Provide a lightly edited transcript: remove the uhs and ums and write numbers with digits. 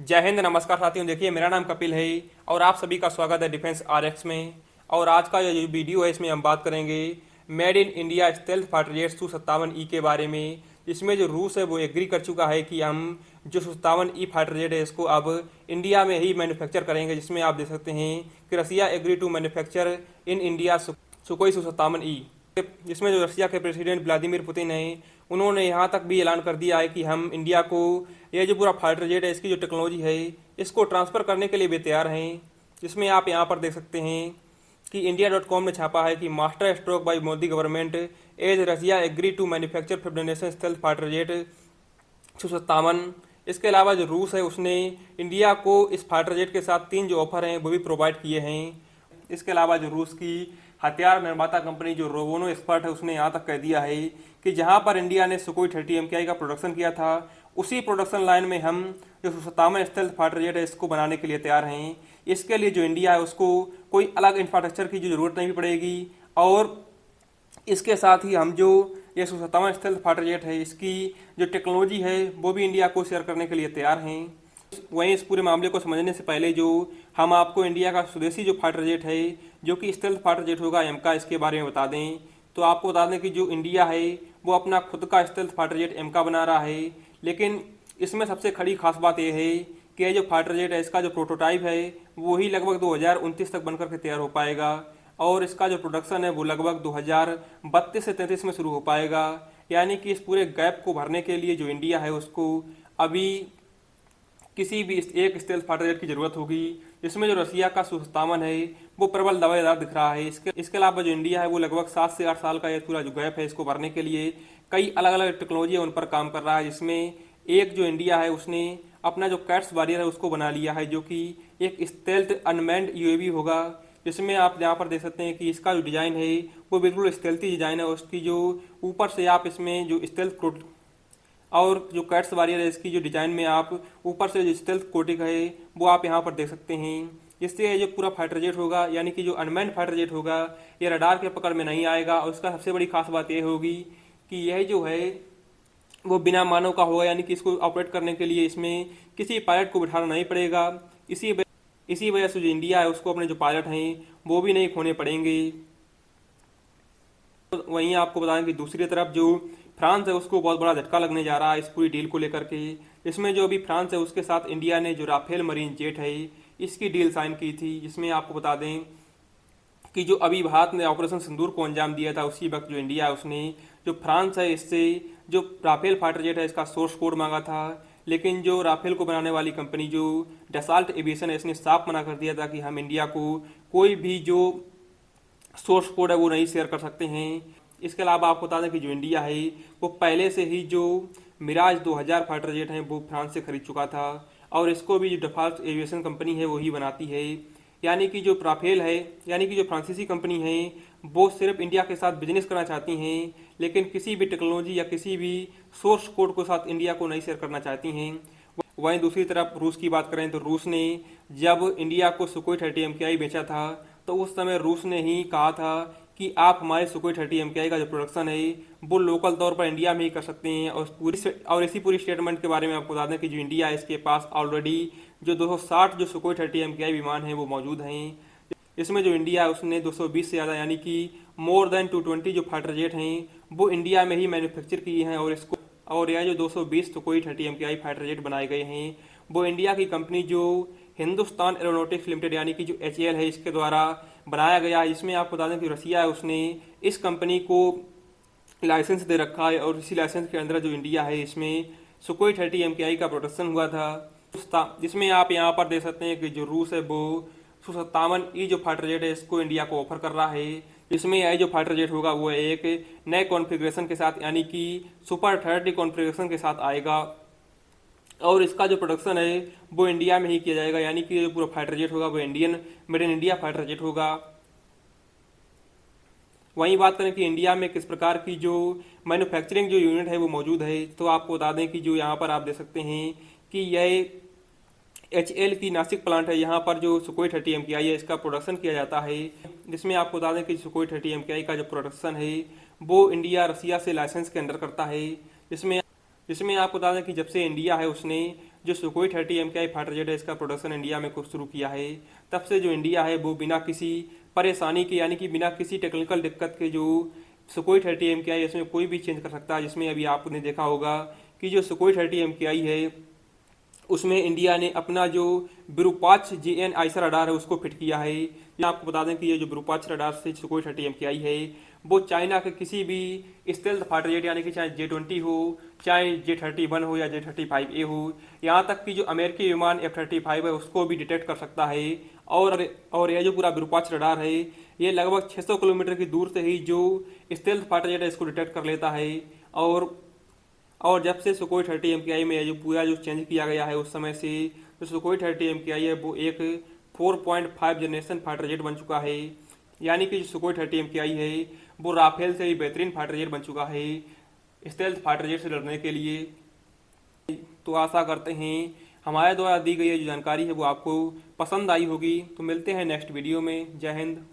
जय हिंद, नमस्कार साथियों। देखिए, मेरा नाम कपिल है और आप सभी का स्वागत है डिफेंस आरएक्स में। और आज का ये वीडियो है, इसमें हम बात करेंगे made in India stealth fighter jet Su-57E के बारे में। इसमें जो रूस है वो एग्री कर चुका है कि हम जो Su-57E फाइटर जेट है इसको अब इंडिया में ही मैन्युफैक्चर करेंगे। जिसमें आप देख सकते हैं कि Russia agree to manufacture in India Sukhoi Su-57E। जिसमें जो रशिया के प्रेसिडेंट व्लादिमीर पुतिन हैं, उन्होंने यहाँ तक भी ऐलान कर दिया है कि हम इंडिया को ये जो पूरा फाइटर जेट है इसकी जो टेक्नोलॉजी है इसको ट्रांसफ़र करने के लिए भी तैयार हैं। जिसमें आप यहाँ पर देख सकते हैं कि India.com ने छापा है कि master stroke by Modi government as Russia agree to manufacture 5th generation stealth fighter jet Su-57। इसके अलावा जो रूस है उसने इंडिया को इस फाइटर जेट के साथ 3 जो ऑफर हैं वो भी प्रोवाइड किए हैं। इसके अलावा जो रूस की हथियार निर्माता कंपनी जो रोबोनो एक्सपर्ट है उसने यहाँ तक कह दिया है कि जहाँ पर इंडिया ने सुकोई 30 MKI का प्रोडक्शन किया था उसी प्रोडक्शन लाइन में हम जो Su-57 स्टेल्थ फाइटर जेट है इसको बनाने के लिए तैयार हैं। इसके लिए जो इंडिया है उसको कोई अलग इंफ्रास्ट्रक्चर की जो ज़रूरत नहीं पड़ेगी और इसके साथ ही हम जो ये Su-57 स्टेल्थ फाइटर जेट है इसकी जो टेक्नोलॉजी है वो भी इंडिया को शेयर करने के लिए तैयार हैं। वहीं इस पूरे मामले को समझने से पहले जो हम आपको इंडिया का स्वदेशी जो फाइटर जेट है जो कि स्टेल्थ फाइटर जेट होगा एमका, इसके बारे में बता दें। तो आपको बता दें कि जो इंडिया है वो अपना खुद का स्टेल्थ फाइटर जेट एमका बना रहा है। लेकिन इसमें सबसे खड़ी खास बात यह है कि ये जो फाइटर जेट है इसका जो प्रोटोटाइप है वो ही लगभग 2029 तक बनकर के तैयार हो पाएगा और इसका जो प्रोडक्शन है वो लगभग 2032 से 33 में शुरू हो पाएगा। यानी कि इस पूरे गैप को भरने के लिए जो इंडिया है उसको अभी किसी भी एक स्टेल्थ फाइटर जेट की जरूरत होगी। जिसमें जो रसिया का Su-57 है वो प्रबल दावेदार दिख रहा है। इसके अलावा जो इंडिया है वो लगभग 7 से 8 साल का ये पूरा जो गैप है इसको भरने के लिए कई अलग अलग टेक्नोलॉजी उन पर काम कर रहा है। जिसमें एक जो इंडिया है उसने अपना जो कैट्स वॉरियर है उसको बना लिया है जो कि एक स्टेल्थ अनमैन्ड यूएवी होगा। जिसमें आप यहाँ पर देख सकते हैं कि इसका जो डिज़ाइन है वो बिल्कुल स्टेल्थी डिज़ाइन है। उसकी जो ऊपर से आप इसमें जो स्टेल्थ और जो कैट्स वॉरियर है इसकी जो डिज़ाइन में आप ऊपर से जो स्टेल्थ कोटिंग है वो आप यहाँ पर देख सकते हैं। इससे ये जो पूरा फाइटर जेट होगा यानी कि जो अनमैन्ड फाइटर जेट होगा ये रडार के पकड़ में नहीं आएगा। और इसका सबसे बड़ी खास बात यह होगी कि यह जो है वो बिना मानव का होगा। यानी कि इसको ऑपरेट करने के लिए इसमें किसी पायलट को बिठाना नहीं पड़ेगा। इसी वजह से जो इंडिया है उसको अपने जो पायलट हैं वो भी नहीं खोने पड़ेंगे। वहीं आपको बताएं कि दूसरी तरफ जो फ्रांस है उसको बहुत बड़ा झटका लगने जा रहा है इस पूरी डील को लेकर के। इसमें जो अभी फ्रांस है उसके साथ इंडिया ने जो राफेल मरीन जेट है इसकी डील साइन की थी। जिसमें आपको बता दें कि जो अभी भारत ने ऑपरेशन सिंदूर को अंजाम दिया था उसी वक्त जो इंडिया है उसने जो फ्रांस है इससे जो राफेल फाइटर जेट है इसका सोर्स कोड मांगा था। लेकिन जो राफेल को बनाने वाली कंपनी जो डसाल्ट एविएशन है इसने साफ मना कर दिया था कि हम इंडिया को कोई भी जो सोर्स कोड है वो नहीं शेयर कर सकते हैं। इसके अलावा आपको बता दें कि जो इंडिया है वो पहले से ही जो मिराज 2000 फाइटर जेट हैं वो फ्रांस से खरीद चुका था और इसको भी जो डसाल्ट एविएशन कंपनी है वही बनाती है। यानी कि जो राफेल है यानी कि जो फ्रांसीसी कंपनी है वो सिर्फ इंडिया के साथ बिजनेस करना चाहती हैं लेकिन किसी भी टेक्नोलॉजी या किसी भी सोर्स कोड के साथ इंडिया को नहीं शेयर करना चाहती हैं। वहीं दूसरी तरफ रूस की बात करें तो रूस ने जब इंडिया को सुकोई 30 MKI बेचा था तो उस समय रूस ने ही कहा था कि आप हमारे सुकोई 30 MKI का जो प्रोडक्शन है वो लोकल तौर पर इंडिया में ही कर सकते हैं। और इसी पूरी स्टेटमेंट के बारे में आपको बता दें कि जो इंडिया है इसके पास ऑलरेडी जो 260 जो सुकोई 30 MKI विमान हैं वो मौजूद हैं। इसमें जो इंडिया है उसने 220 से ज़्यादा यानी कि मोर देन 220 जो फाइटर जेट हैं वो इंडिया में ही मैन्युफैक्चर किए हैं। और यह जो 220 सुकोई 30 MKI फाइटर जेट बनाए गए हैं वो इंडिया की कंपनी जो हिंदुस्तान एरोनॉटिक्स लिमिटेड यानी कि जो HAL है इसके द्वारा बनाया गया है। इसमें आपको बता दें कि रसिया है उसने इस कंपनी को लाइसेंस दे रखा है और इसी लाइसेंस के अंदर जो इंडिया है इसमें सुकोई 30 MKI का प्रोडक्शन हुआ था। जिसमें आप यहाँ पर देख सकते हैं कि जो रूस है वो Su-57E जो फाइटर जेट है इसको इंडिया को ऑफर कर रहा है। इसमें यह जो फाइटर जेट होगा वो एक नए कॉन्फ़िगरेशन के साथ यानी कि सुपर 30 कॉन्फ़िगरेशन के साथ आएगा और इसका जो प्रोडक्शन है वो इंडिया में ही किया जाएगा। यानी कि जो पूरा फाइटर जेट होगा वो made in India fighter jet होगा। वहीं बात करें कि इंडिया में किस प्रकार की जो मैन्युफैक्चरिंग जो यूनिट है वो मौजूद है तो आपको बता दें कि जो यहाँ पर आप देख सकते हैं कि यह HAL की नासिक प्लांट है। यहाँ पर जो सुकोई 30 MKI है इसका प्रोडक्शन किया जाता है। जिसमें आपको बता दें कि सुकोई 30 MKI का जो प्रोडक्शन है वो इंडिया रसिया से लाइसेंस के अंडर करता है। जिसमें आपको बता दें कि जब से इंडिया है उसने जो सुकोई 30 MKI फाइटर जेट है इसका प्रोडक्शन इंडिया में कुछ शुरू किया है, तब से जो इंडिया है वो बिना किसी परेशानी के यानी कि बिना किसी टेक्निकल दिक्कत के जो सुकोई 30 MKI इसमें कोई भी चेंज कर सकता है। जिसमें अभी आपने देखा होगा कि जो सुकोई 30 MKI है उसमें इंडिया ने अपना जो विरूपाक्ष JN आइसर रडार है उसको फिट किया है। मैं आपको बता दें कि ये जो विरूपाक्ष रडार से सुकोई 30 MKI है वो चाइना के किसी भी स्टेल्थ फाइटर जेट यानी कि चाहे J-20 हो, चाहे J-31 हो या J-35A हो, यहाँ तक कि जो अमेरिकी विमान F-35 है उसको भी डिटेक्ट कर सकता है। और यह जो पूरा विरूपाक्ष रडार है ये लगभग 600 किलोमीटर की दूर से ही जो स्टेल्थ फाइटर जेट है इसको डिटेक्ट कर लेता है। और जब से सुकोई 30 MKI में जो पूरा जो चेंज किया गया है उस समय से जो सुकोई 30 MKI है वो एक 4.5 जनरेशन फाइटर जेट बन चुका है। यानी कि जो सुकोई 30 MKI है वो राफेल से भी बेहतरीन फाइटर जेट बन चुका है स्टेल्थ फाइटर जेट से लड़ने के लिए। तो आशा करते हैं हमारे द्वारा दी गई जो जानकारी है वो आपको पसंद आई होगी। तो मिलते हैं नेक्स्ट वीडियो में। जय हिंद।